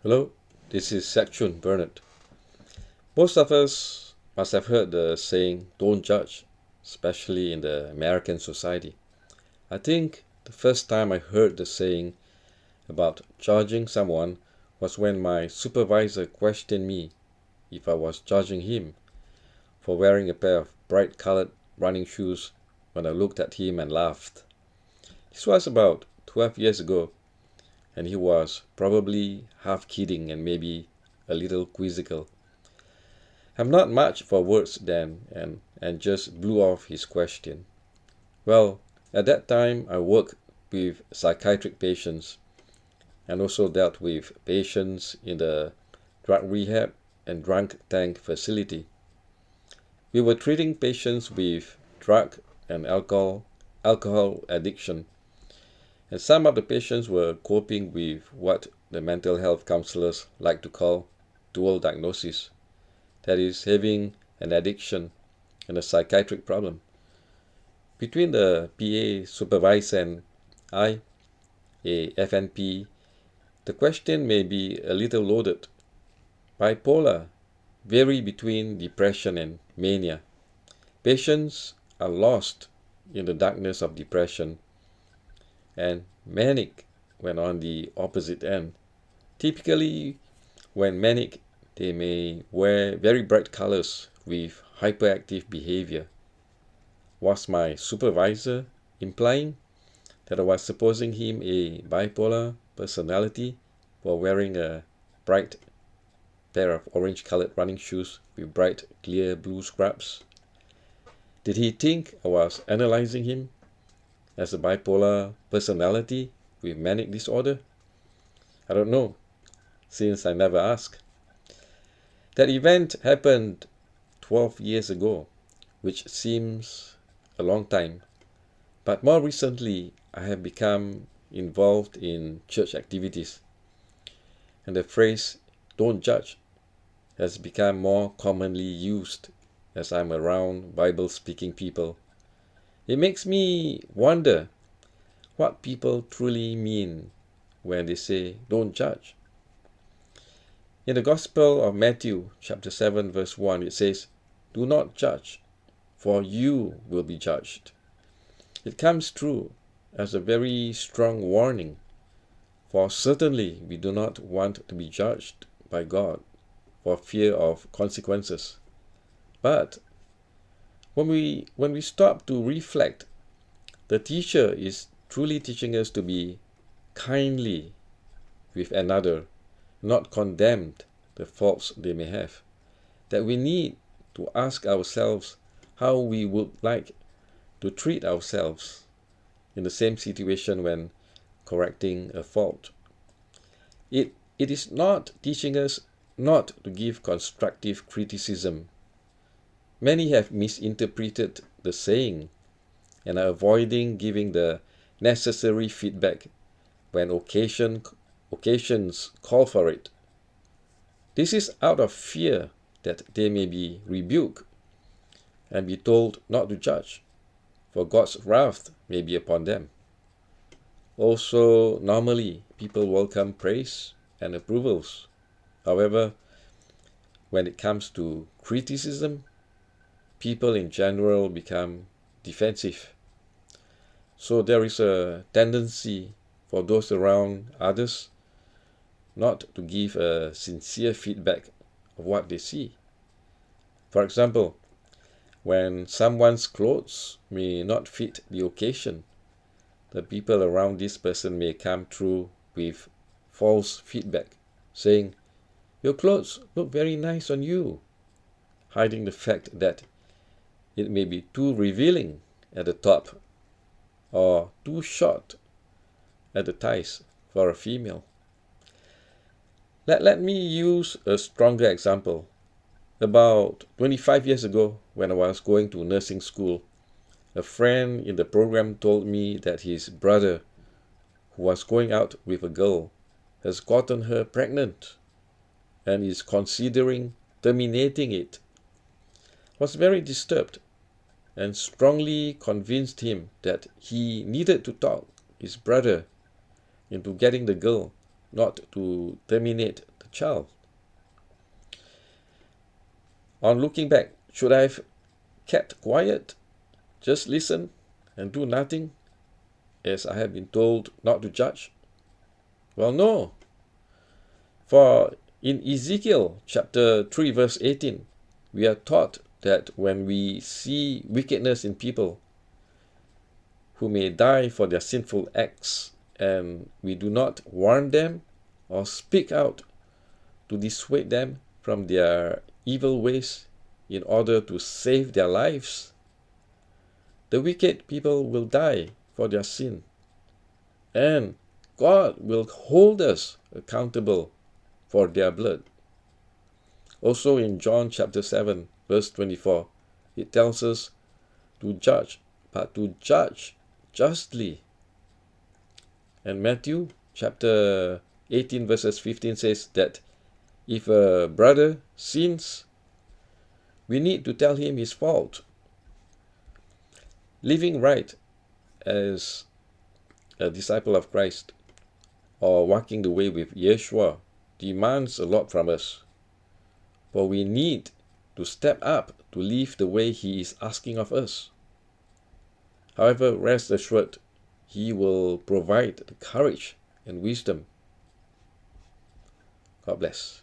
Hello, this is Section Bernard. Most of us must have heard the saying, don't judge, especially in the American society. I think the first time I heard the saying about judging someone was when my supervisor questioned me if I was judging him for wearing a pair of bright colored running shoes when I looked at him and laughed. This was about 12 years ago, and he was probably half kidding and maybe a little quizzical. I'm not much for words then, and just blew off his question. Well, at that time I worked with psychiatric patients and also dealt with patients in the drug rehab and drunk tank facility. We were treating patients with drug and alcohol addiction, and some of the patients were coping with what the mental health counselors like to call dual diagnosis, that is, having an addiction and a psychiatric problem. Between the PA supervisor and I, a FNP, the question may be a little loaded. Bipolar vary between depression and mania. Patients are lost in the darkness of depression, and manic when on the opposite end. Typically, when manic, they may wear very bright colors with hyperactive behavior. Was my supervisor implying that I was supposing him a bipolar personality for wearing a bright pair of orange-colored running shoes with bright, clear blue scrubs? Did he think I was analyzing him as a bipolar personality with manic disorder? I don't know, since I never asked. That event happened 12 years ago, which seems a long time. But more recently, I have become involved in church activities, and the phrase, don't judge, has become more commonly used as I'm around Bible-speaking people. It makes me wonder what people truly mean when they say, don't judge. In the Gospel of Matthew, chapter 7, verse 1, it says, do not judge, for you will be judged. It comes true as a very strong warning, for certainly we do not want to be judged by God for fear of consequences. But when we stop to reflect, the teacher is truly teaching us to be kindly with another, not condemned the faults they may have. That we need to ask ourselves how we would like to treat ourselves in the same situation when correcting a fault. It is not teaching us not to give constructive criticism. Many have misinterpreted the saying and are avoiding giving the necessary feedback when occasions call for it. This is out of fear that they may be rebuked and be told not to judge, for God's wrath may be upon them. Also, normally, people welcome praise and approvals. However, when it comes to criticism, people in general become defensive. So there is a tendency for those around others not to give a sincere feedback of what they see. For example, when someone's clothes may not fit the occasion, the people around this person may come through with false feedback, saying, your clothes look very nice on you, hiding the fact that it may be too revealing at the top or too short at the thighs for a female. Let me use a stronger example. About 25 years ago, when I was going to nursing school, a friend in the program told me that his brother, who was going out with a girl, has gotten her pregnant and is considering terminating it. I was very disturbed and strongly convinced him that he needed to talk his brother into getting the girl not to terminate the child. On looking back, should I have kept quiet, just listen and do nothing, as I have been told not to judge? Well, no. For in Ezekiel chapter 3 verse 18, we are taught that when we see wickedness in people who may die for their sinful acts, and we do not warn them or speak out to dissuade them from their evil ways in order to save their lives, the wicked people will die for their sin, and God will hold us accountable for their blood. Also in John chapter 7 verse 24, it tells us to judge, but to judge justly. And Matthew chapter 18 verses 15 says that if a brother sins, we need to tell him his fault. Living right as a disciple of Christ, or walking the way with Yeshua, demands a lot from us. For we need to step up to live the way He is asking of us. However, rest assured, He will provide the courage and wisdom. God bless.